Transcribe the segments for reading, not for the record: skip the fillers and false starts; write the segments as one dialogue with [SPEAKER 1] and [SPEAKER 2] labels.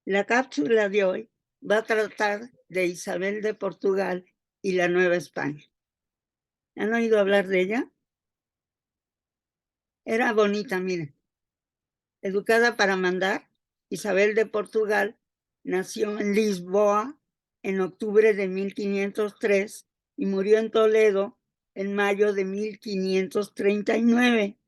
[SPEAKER 1] La cápsula de hoy va a tratar de Isabel de Portugal y la Nueva España. ¿Han oído hablar de ella? Era bonita, miren. Educada para mandar, Isabel de Portugal nació en Lisboa en octubre de 1503 y murió en Toledo en mayo de 1539.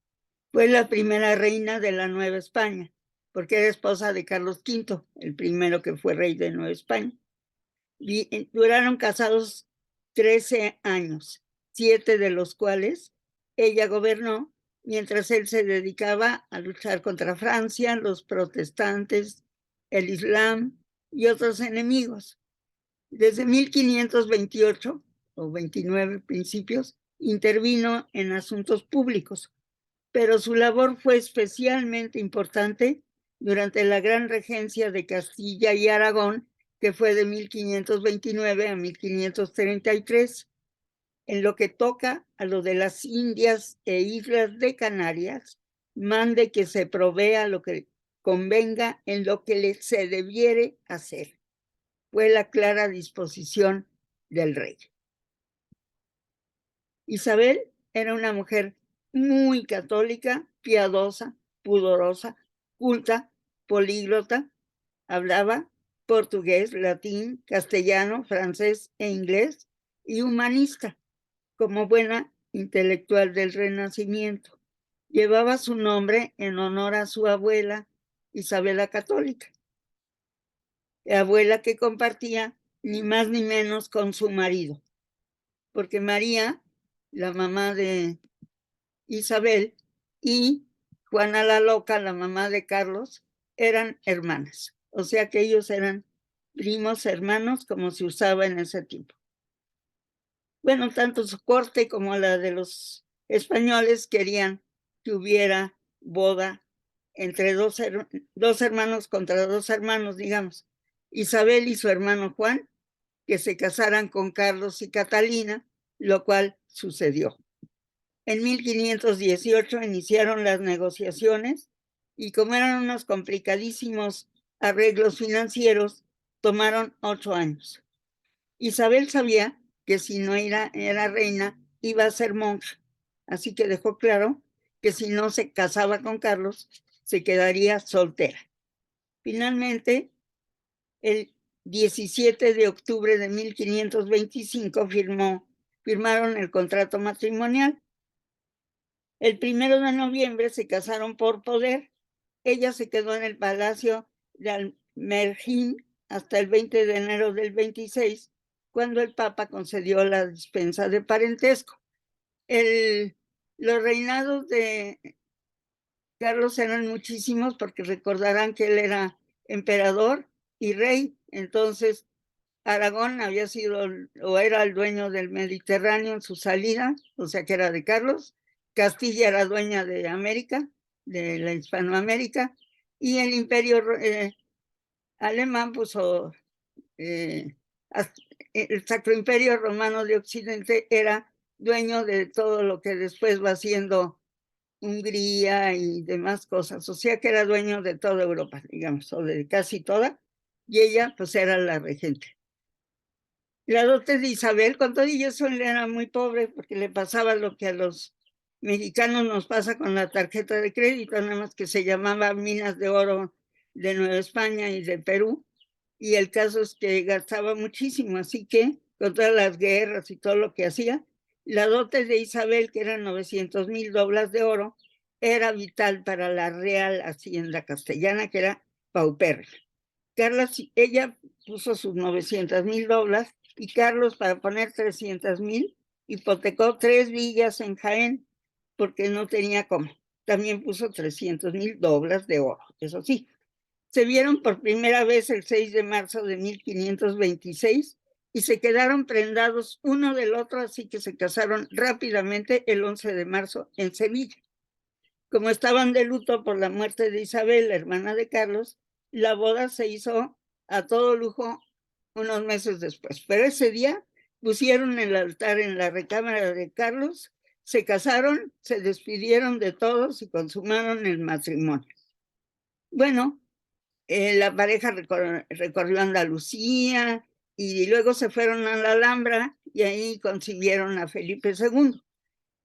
[SPEAKER 1] Fue la primera reina de la Nueva España, porque era esposa de Carlos V, el primero que fue rey de Nueva España. Duraron casados 13 años, 7 de los cuales ella gobernó, mientras él se dedicaba a luchar contra Francia, los protestantes, el Islam y otros enemigos. Desde 1528 o 29 principios, intervino en asuntos públicos, pero su labor fue especialmente importante durante la gran regencia de Castilla y Aragón, que fue de 1529 a 1533. En lo que toca a lo de las Indias e Islas de Canarias, mande que se provea lo que convenga en lo que se debiere hacer. Fue la clara disposición del rey. Isabel era una mujer muy católica, piadosa, pudorosa, culta, políglota, hablaba portugués, latín, castellano, francés e inglés, y humanista, como buena intelectual del Renacimiento. Llevaba su nombre en honor a su abuela, Isabel la Católica, la abuela que compartía ni más ni menos con su marido, porque María, la mamá de Isabel, y Juana la Loca, la mamá de Carlos, eran hermanas. O sea que ellos eran primos hermanos, como se usaba en ese tiempo. Bueno, tanto su corte como la de los españoles querían que hubiera boda entre dos hermanos contra dos hermanos, digamos. Isabel y su hermano Juan, que se casaran con Carlos y Catalina, lo cual sucedió. En 1518 iniciaron las negociaciones y como eran unos complicadísimos arreglos financieros, tomaron 8 años. Isabel sabía que si no era reina, iba a ser monja, así que dejó claro que si no se casaba con Carlos, se quedaría soltera. Finalmente, el 17 de octubre de 1525 firmaron el contrato matrimonial. El 1 de noviembre se casaron por poder. Ella se quedó en el palacio de Almerjín hasta el 20 de enero del 26, cuando el Papa concedió la dispensa de parentesco. Los reinados de Carlos eran muchísimos, porque recordarán que él era emperador y rey. Entonces, Aragón había sido o era el dueño del Mediterráneo en su salida, o sea que era de Carlos. Castilla era dueña de América, de la Hispanoamérica, y el imperio alemán puso el Sacro Imperio Romano de Occidente era dueño de todo lo que después va siendo Hungría y demás cosas, o sea que era dueño de toda Europa, digamos, o de casi toda, y ella pues era la regente. La dote de Isabel, con todo y eso, él era muy pobre porque le pasaba lo que a los mexicanos nos pasa con la tarjeta de crédito, nada más que se llamaba Minas de Oro de Nueva España y de Perú, y el caso es que gastaba muchísimo, así que con todas las guerras y todo lo que hacía, la dote de Isabel, que eran 900,000 doblas de oro, era vital para la Real Hacienda Castellana, que era paupérrima. Ella puso sus 900,000 doblas y Carlos, para poner 300,000, hipotecó 3 villas en Jaén porque no tenía cómo. También puso 300,000 doblas de oro, eso sí. Se vieron por primera vez el 6 de marzo de 1526 y se quedaron prendados uno del otro, así que se casaron rápidamente el 11 de marzo en Sevilla. Como estaban de luto por la muerte de Isabel, la hermana de Carlos, la boda se hizo a todo lujo unos meses después. Pero ese día pusieron el altar en la recámara de Carlos, se casaron, se despidieron de todos y consumaron el matrimonio. Bueno, La pareja recorrió Andalucía y luego se fueron a la Alhambra y ahí concibieron a Felipe II.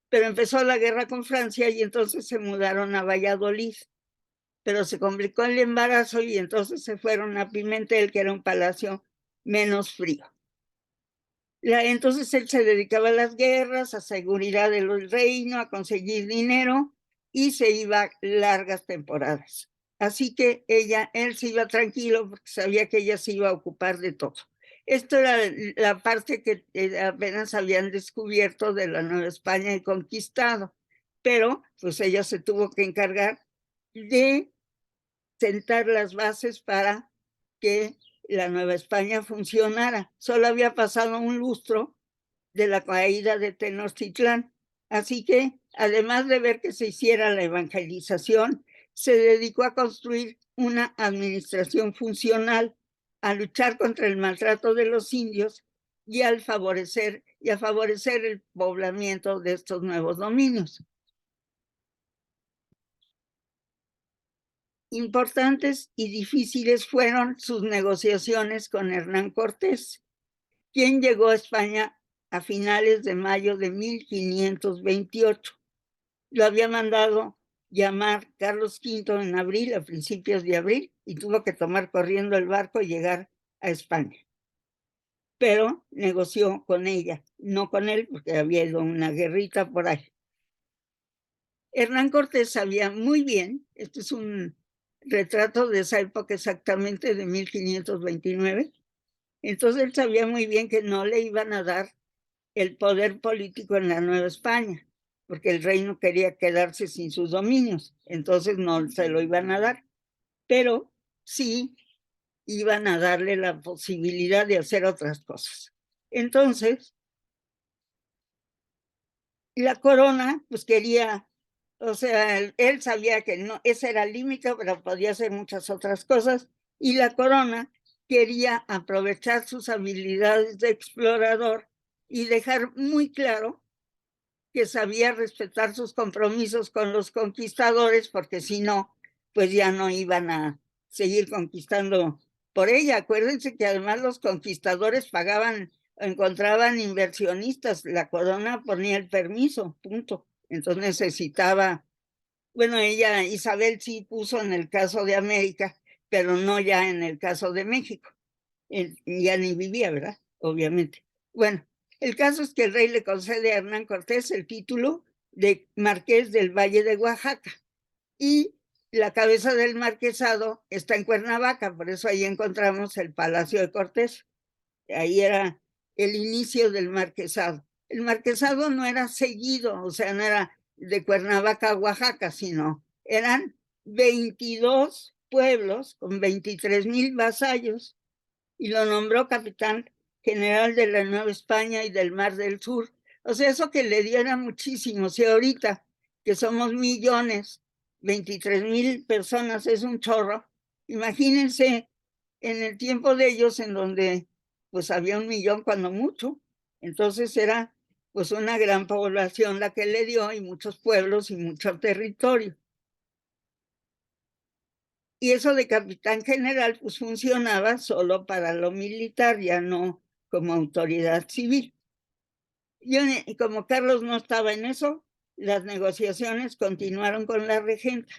[SPEAKER 1] Pero empezó la guerra con Francia y entonces se mudaron a Valladolid. Pero se complicó el embarazo y entonces se fueron a Pimentel, que era un palacio menos frío. Entonces él se dedicaba a las guerras, a seguridad del reino, a conseguir dinero y se iba largas temporadas. Así que él se iba tranquilo porque sabía que ella se iba a ocupar de todo. Esto era la parte que apenas habían descubierto de la Nueva España y conquistado, pero pues ella se tuvo que encargar de sentar las bases para que la Nueva España funcionara. Solo había pasado un lustro de la caída de Tenochtitlán. Así que, además de ver que se hiciera la evangelización, se dedicó a construir una administración funcional, a luchar contra el maltrato de los indios y a favorecer el poblamiento de estos nuevos dominios. Importantes y difíciles fueron sus negociaciones con Hernán Cortés, quien llegó a España a finales de mayo de 1528. Lo había mandado llamar Carlos V en abril, a principios de abril, y tuvo que tomar corriendo el barco y llegar a España. Pero negoció con ella, no con él, porque había ido una guerrita por ahí. Hernán Cortés sabía muy bien, esto es un retrato de esa época exactamente de 1529, entonces él sabía muy bien que no le iban a dar el poder político en la Nueva España, porque el reino quería quedarse sin sus dominios, entonces no se lo iban a dar, pero sí iban a darle la posibilidad de hacer otras cosas. Entonces, la corona, pues quería, o sea, él sabía que no, ese era el límite, pero podía hacer muchas otras cosas, y la corona quería aprovechar sus habilidades de explorador y dejar muy claro que sabía respetar sus compromisos con los conquistadores, porque si no, pues ya no iban a seguir conquistando por ella. Acuérdense que además los conquistadores pagaban, encontraban inversionistas, la corona ponía el permiso, punto. Entonces necesitaba, bueno, Isabel sí puso en el caso de América, pero no ya en el caso de México. Ya ni vivía, ¿verdad? Obviamente. Bueno, el caso es que el rey le concede a Hernán Cortés el título de Marqués del Valle de Oaxaca y la cabeza del marquesado está en Cuernavaca, por eso ahí encontramos el Palacio de Cortés. Ahí era el inicio del marquesado. El marquesado no era seguido, o sea, no era de Cuernavaca a Oaxaca, sino eran 22 pueblos con 23,000 vasallos y lo nombró capitán general de la Nueva España y del Mar del Sur. O sea, eso que le diera muchísimo. Si ahorita que somos millones, 23,000 personas es un chorro, imagínense en el tiempo de ellos en donde pues había 1,000,000 cuando mucho. Entonces era pues una gran población la que le dio y muchos pueblos y mucho territorio. Y eso de capitán general pues funcionaba solo para lo militar, ya no como autoridad civil. Y como Carlos no estaba en eso, las negociaciones continuaron con la regenta.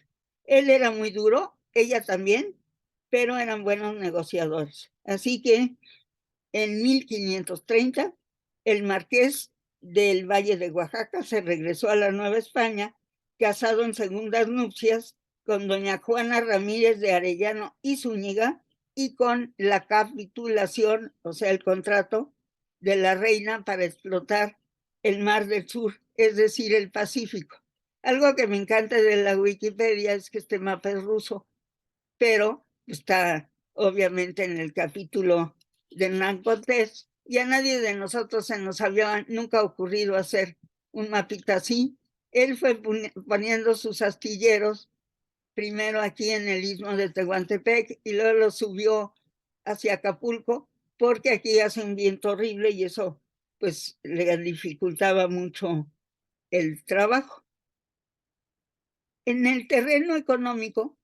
[SPEAKER 1] Él era muy duro, ella también, pero eran buenos negociadores. Así que en 1530, el marqués del Valle de Oaxaca se regresó a la Nueva España, casado en segundas nupcias con doña Juana Ramírez de Arellano y Zúñiga, y con la capitulación, o sea, el contrato de la reina para explotar el Mar del Sur, es decir, el Pacífico. Algo que me encanta de la Wikipedia es que este mapa es ruso, pero está obviamente en el capítulo de Hernán Cortés, y a nadie de nosotros se nos había nunca ocurrido hacer un mapita así. Él fue poniendo sus astilleros, primero aquí en el istmo de Tehuantepec, y luego lo subió hacia Acapulco, porque aquí hace un viento horrible y eso pues le dificultaba mucho el trabajo. En el terreno económico,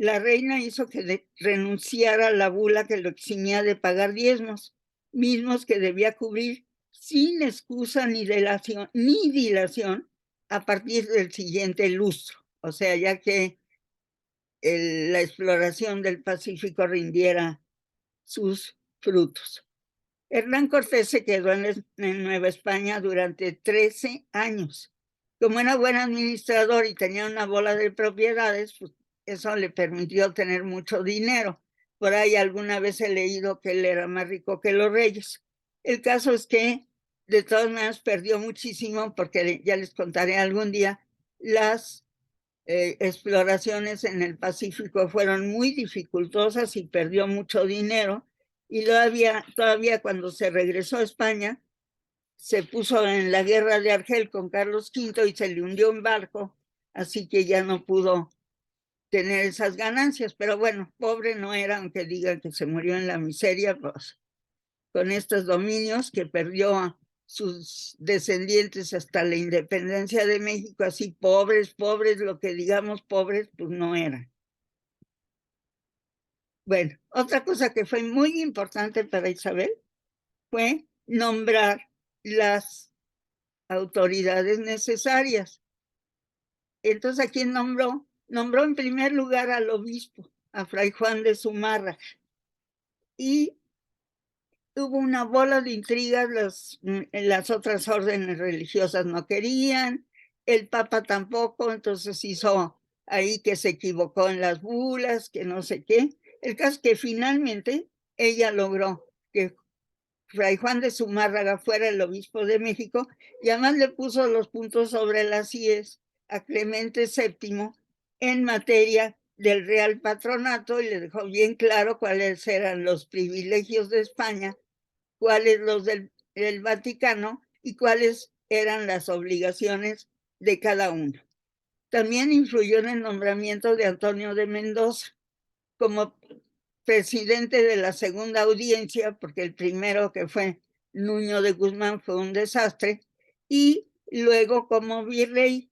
[SPEAKER 1] la reina hizo que renunciara a la bula que lo eximía de pagar diezmos, mismos que debía cubrir sin excusa ni dilación a partir del siguiente lustro, o sea, ya que la exploración del Pacífico rindiera sus frutos. Hernán Cortés se quedó en Nueva España durante 13 años. Como era buen administrador y tenía una bola de propiedades, pues eso le permitió tener mucho dinero. Por ahí alguna vez he leído que él era más rico que los reyes. El caso es que de todas maneras perdió muchísimo, porque ya les contaré algún día, las exploraciones en el Pacífico fueron muy dificultosas y perdió mucho dinero. Y todavía cuando se regresó a España, se puso en la guerra de Argel con Carlos V y se le hundió un barco, así que ya no pudo tener esas ganancias. Pero bueno, pobre no era, aunque digan que se murió en la miseria, pues con estos dominios que perdió a sus descendientes hasta la independencia de México, así pobres, lo que digamos pobres, pues no eran. Bueno, otra cosa que fue muy importante para Isabel fue nombrar las autoridades necesarias. Entonces, ¿a quién nombró? Nombró en primer lugar al obispo, a Fray Juan de Zumárraga. Y hubo una bola de intrigas, las otras órdenes religiosas no querían, el Papa tampoco, entonces hizo ahí que se equivocó en las bulas, que no sé qué. El caso es que finalmente ella logró que Fray Juan de Zumárraga fuera el obispo de México, y además le puso los puntos sobre las íes a Clemente VII en materia del Real Patronato, y le dejó bien claro cuáles eran los privilegios de España, cuáles los del Vaticano y cuáles eran las obligaciones de cada uno. También influyó en el nombramiento de Antonio de Mendoza como presidente de la segunda audiencia, porque el primero, que fue Nuño de Guzmán, fue un desastre, y luego como virrey.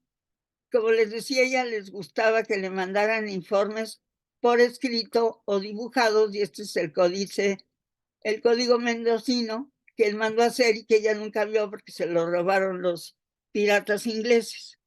[SPEAKER 1] Como les decía, ella les gustaba que le mandaran informes por escrito o dibujados, y este es el código mendocino que él mandó a hacer y que ella nunca vio porque se lo robaron los piratas ingleses.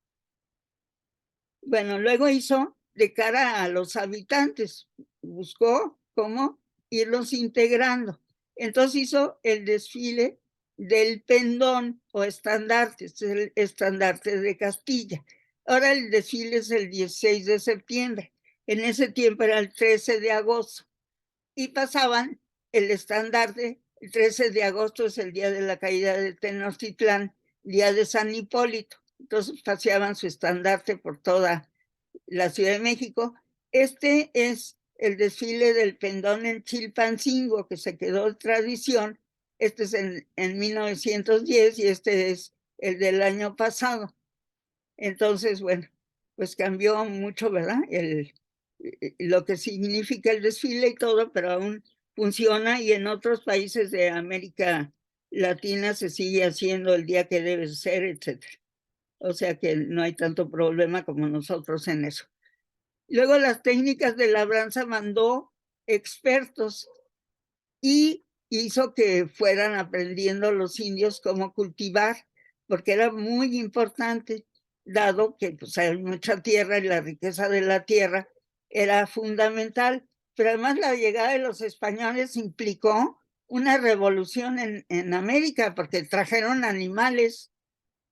[SPEAKER 1] Bueno, luego hizo de cara a los habitantes, buscó cómo irlos integrando. Entonces hizo el desfile del pendón o estandarte, es el estandarte de Castilla. Ahora el desfile es el 16 de septiembre. En ese tiempo era el 13 de agosto. Y pasaban el estandarte. El 13 de agosto es el día de la caída de Tenochtitlán, día de San Hipólito. Entonces paseaban su estandarte por toda la Ciudad de México. Este es el desfile del pendón en Chilpancingo, que se quedó en tradición. Este es en 1910 y este es el del año pasado. Entonces, bueno, pues cambió mucho, ¿verdad? Lo que significa el desfile y todo, pero aún funciona, y en otros países de América Latina se sigue haciendo el día que debe ser, etcétera. O sea que no hay tanto problema como nosotros en eso. Luego las técnicas de labranza mandó expertos y hizo que fueran aprendiendo los indios cómo cultivar, porque era muy importante, dado que pues, hay mucha tierra y la riqueza de la tierra era fundamental. Pero además la llegada de los españoles implicó una revolución en América, porque trajeron animales,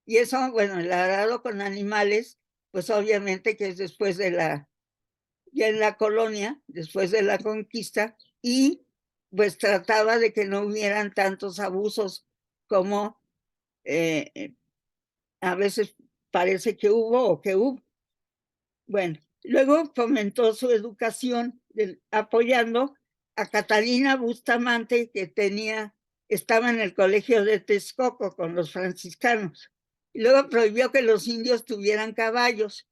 [SPEAKER 1] y eso, bueno, el arado con animales, pues obviamente que es después de ya en la colonia, después de la conquista, y pues trataba de que no hubieran tantos abusos como a veces parece que hubo o que hubo. Bueno, luego fomentó su educación apoyando a Catalina Bustamante, que estaba en el colegio de Texcoco con los franciscanos. Y luego prohibió que los indios tuvieran caballos,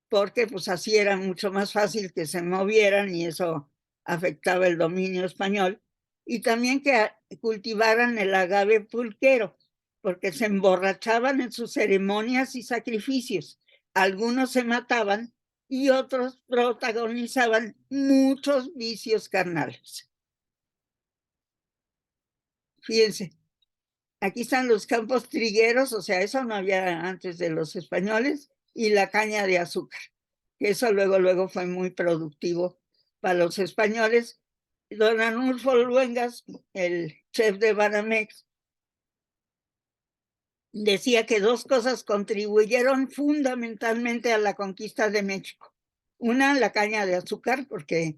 [SPEAKER 1] porque pues así era mucho más fácil que se movieran y eso afectaba el dominio español. Y también que cultivaran el agave pulquero, porque se emborrachaban en sus ceremonias y sacrificios. Algunos se mataban y otros protagonizaban muchos vicios carnales. Fíjense, aquí están los campos trigueros, o sea, eso no había antes de los españoles, y la caña de azúcar. Eso luego fue muy productivo para los españoles. Don Arnulfo Luengas, el chef de Banamex, decía que dos cosas contribuyeron fundamentalmente a la conquista de México. Una, la caña de azúcar, porque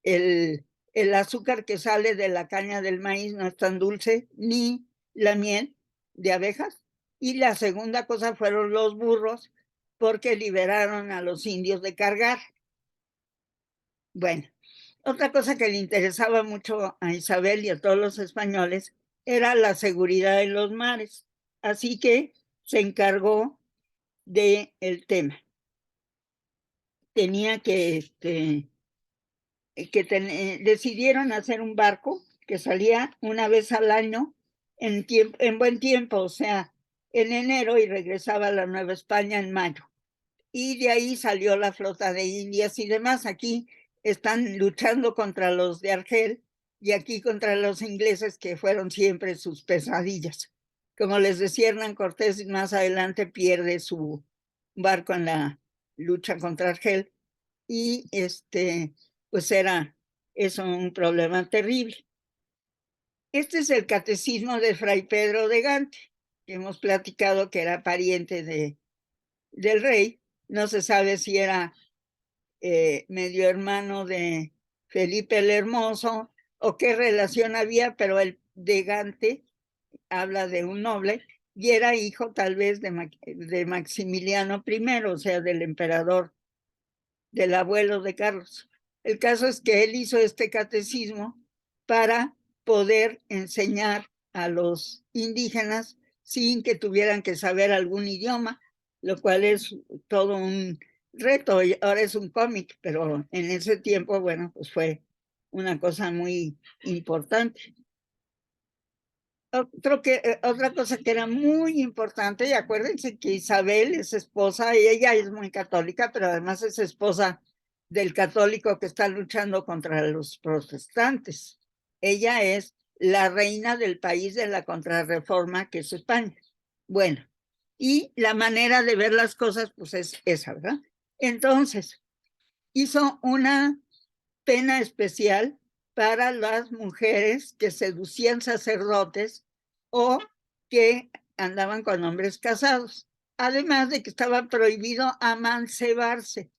[SPEAKER 1] el azúcar que sale de la caña del maíz no es tan dulce, ni la miel de abejas. Y la segunda cosa fueron los burros, porque liberaron a los indios de cargar. Bueno, otra cosa que le interesaba mucho a Isabel y a todos los españoles era la seguridad en los mares. Así que se encargó del tema. Tenía decidieron hacer un barco que salía una vez al año en buen tiempo, o sea, en enero, y regresaba a la Nueva España en mayo. Y de ahí salió la flota de Indias y demás. Aquí están luchando contra los de Argel y aquí contra los ingleses, que fueron siempre sus pesadillas. Como les decía, Hernán Cortés más adelante pierde su barco en la lucha contra Argel y pues era eso un problema terrible. Este es el catecismo de Fray Pedro de Gante, que hemos platicado que era pariente del rey. No se sabe si era medio hermano de Felipe el Hermoso o qué relación había, pero el de Gante habla de un noble y era hijo tal vez de Maximiliano I, o sea, del emperador, del abuelo de Carlos. El caso es que él hizo este catecismo para poder enseñar a los indígenas sin que tuvieran que saber algún idioma, lo cual es todo un reto. Ahora es un cómic, pero en ese tiempo, bueno, pues fue una cosa muy importante. Otra cosa que era muy importante, y acuérdense que Isabel es esposa, y ella es muy católica, pero además es esposa del católico que está luchando contra los protestantes. Ella es la reina del país de la contrarreforma, que es España. Bueno, y la manera de ver las cosas, pues es esa, ¿verdad? Entonces, hizo una pena especial para las mujeres que seducían sacerdotes o que andaban con hombres casados. Además de que estaba prohibido amancebarse.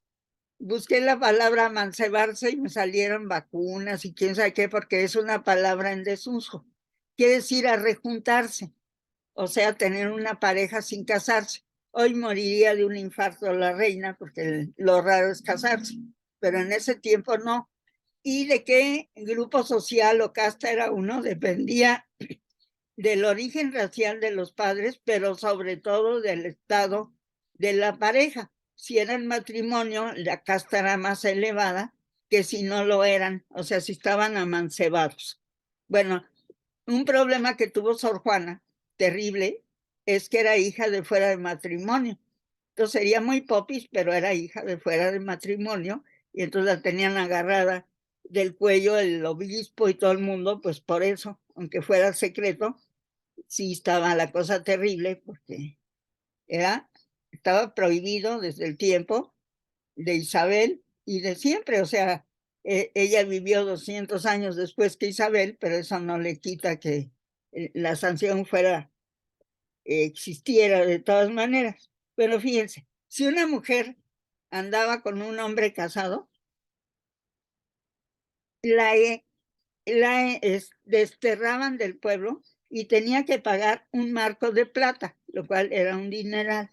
[SPEAKER 1] Busqué la palabra amancebarse y me salieron vacunas y quién sabe qué, porque es una palabra en desuso. Quiere decir arrejuntarse, o sea, tener una pareja sin casarse. Hoy moriría de un infarto la reina, porque lo raro es casarse, pero en ese tiempo no. Y de qué grupo social o casta era uno dependía del origen racial de los padres, pero sobre todo del estado de la pareja. Si eran matrimonio, la casta era más elevada que si no lo eran, o sea, si estaban amancebados. Bueno, un problema que tuvo Sor Juana, terrible, es que era hija de fuera de matrimonio. Entonces sería muy popis, pero era hija de fuera de matrimonio, y entonces la tenían agarrada del cuello el obispo y todo el mundo, pues por eso, aunque fuera secreto, sí estaba la cosa terrible, porque estaba prohibido desde el tiempo de Isabel y de siempre, o sea, ella vivió 200 años después que Isabel, pero eso no le quita que la sanción existiera de todas maneras. Pero fíjense, si una mujer andaba con un hombre casado, la, desterraban del pueblo y tenía que pagar un marco de plata, lo cual era un dineral.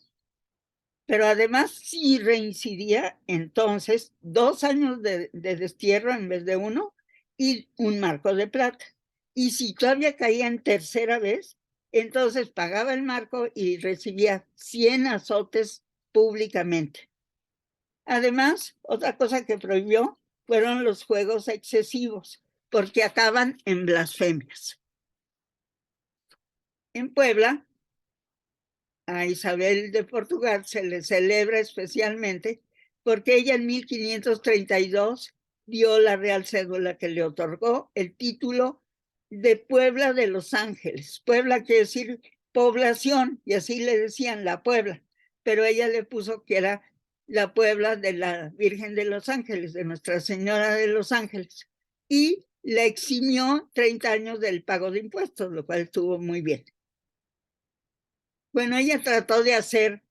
[SPEAKER 1] Pero además, si reincidía, entonces 2 años de destierro en vez de uno y un marco de plata. Y si todavía caía en tercera vez, entonces pagaba el marco y recibía 100 azotes públicamente. Además, otra cosa que prohibió fueron los juegos excesivos, porque acaban en blasfemias. En Puebla, a Isabel de Portugal se le celebra especialmente porque ella en 1532 dio la real cédula que le otorgó el título de Puebla de los Ángeles. Puebla quiere decir población, y así le decían la Puebla, pero ella le puso que era la Puebla de la Virgen de los Ángeles, de Nuestra Señora de los Ángeles, y le eximió 30 años del pago de impuestos, lo cual estuvo muy bien. Bueno, ella trató de hacer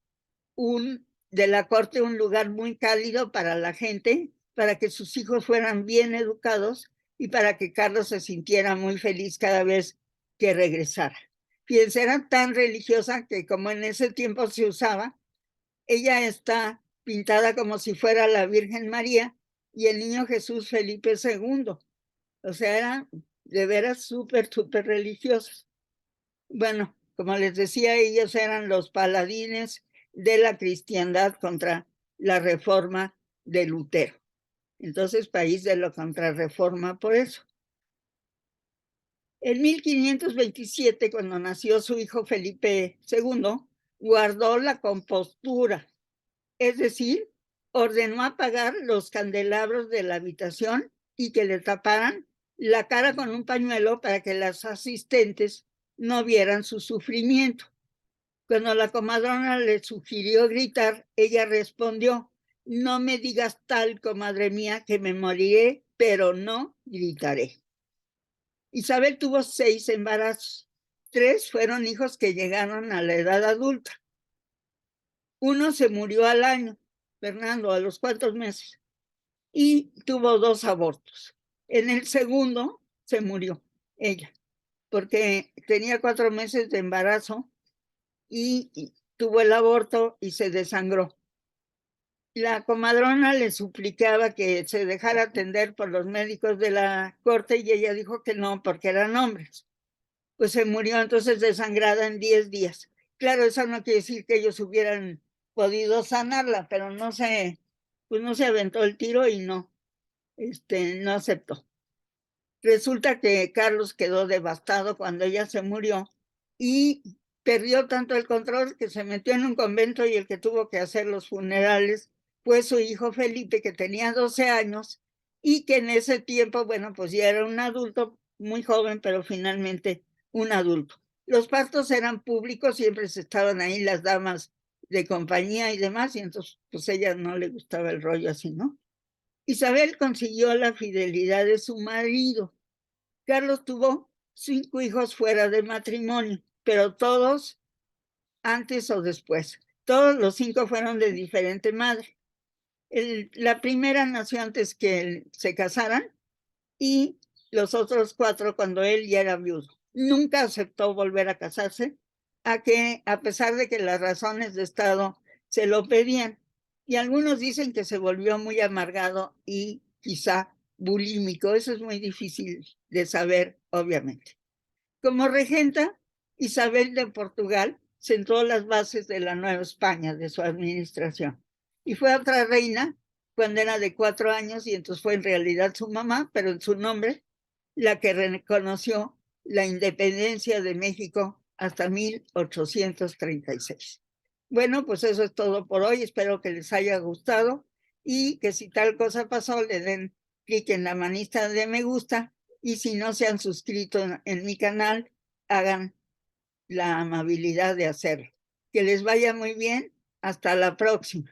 [SPEAKER 1] de la corte un lugar muy cálido para la gente, para que sus hijos fueran bien educados y para que Carlos se sintiera muy feliz cada vez que regresara. Fíjense, era tan religiosa que como en ese tiempo se usaba, ella está pintada como si fuera la Virgen María y el niño Jesús Felipe II. O sea, eran de veras súper religiosos. Bueno, como les decía, ellos eran los paladines de la cristiandad contra la reforma de Lutero. Entonces, país de la contrarreforma por eso. En 1527, cuando nació su hijo Felipe II, guardó la compostura, es decir, ordenó apagar los candelabros de la habitación y que le taparan la cara con un pañuelo para que las asistentes no vieran su sufrimiento. Cuando la comadrona le sugirió gritar, ella respondió: no me digas tal, comadre mía, que me moriré, pero no gritaré. Isabel tuvo 6 embarazos. 3 fueron hijos que llegaron a la edad adulta. Uno se murió al año, Fernando, a los 4 meses, y tuvo 2 abortos. En el segundo se murió ella, porque tenía 4 meses de embarazo y tuvo el aborto y se desangró. La comadrona le suplicaba que se dejara atender por los médicos de la corte y ella dijo que no, porque eran hombres. Pues se murió entonces desangrada en 10 días. Claro, eso no quiere decir que ellos hubieran podido sanarla, pero pues no se aventó el tiro y no aceptó. Resulta que Carlos quedó devastado cuando ella se murió y perdió tanto el control que se metió en un convento y el que tuvo que hacer los funerales fue su hijo Felipe, que tenía 12 años y que en ese tiempo, bueno, pues ya era un adulto muy joven, pero finalmente un adulto. Los partos eran públicos, siempre estaban ahí las damas de compañía y demás, y entonces pues a ella no le gustaba el rollo así, ¿no? Isabel consiguió la fidelidad de su marido. Carlos tuvo 5 hijos fuera de matrimonio, pero todos antes o después. Todos los 5 fueron de diferente madre. La primera nació antes que se casaran y los otros 4 cuando él ya era viudo. Nunca aceptó volver a casarse, a pesar de que las razones de Estado se lo pedían. Y algunos dicen que se volvió muy amargado y quizá bulímico. Eso es muy difícil de saber, obviamente. Como regenta, Isabel de Portugal sentó las bases de la Nueva España, de su administración. Y fue otra reina cuando era de 4 años y entonces fue en realidad su mamá, pero en su nombre, la que reconoció la independencia de México hasta 1836. Bueno, pues eso es todo por hoy. Espero que les haya gustado y que si tal cosa pasó, le den clic en la manita de me gusta y si no se han suscrito en mi canal, hagan la amabilidad de hacerlo. Que les vaya muy bien. Hasta la próxima.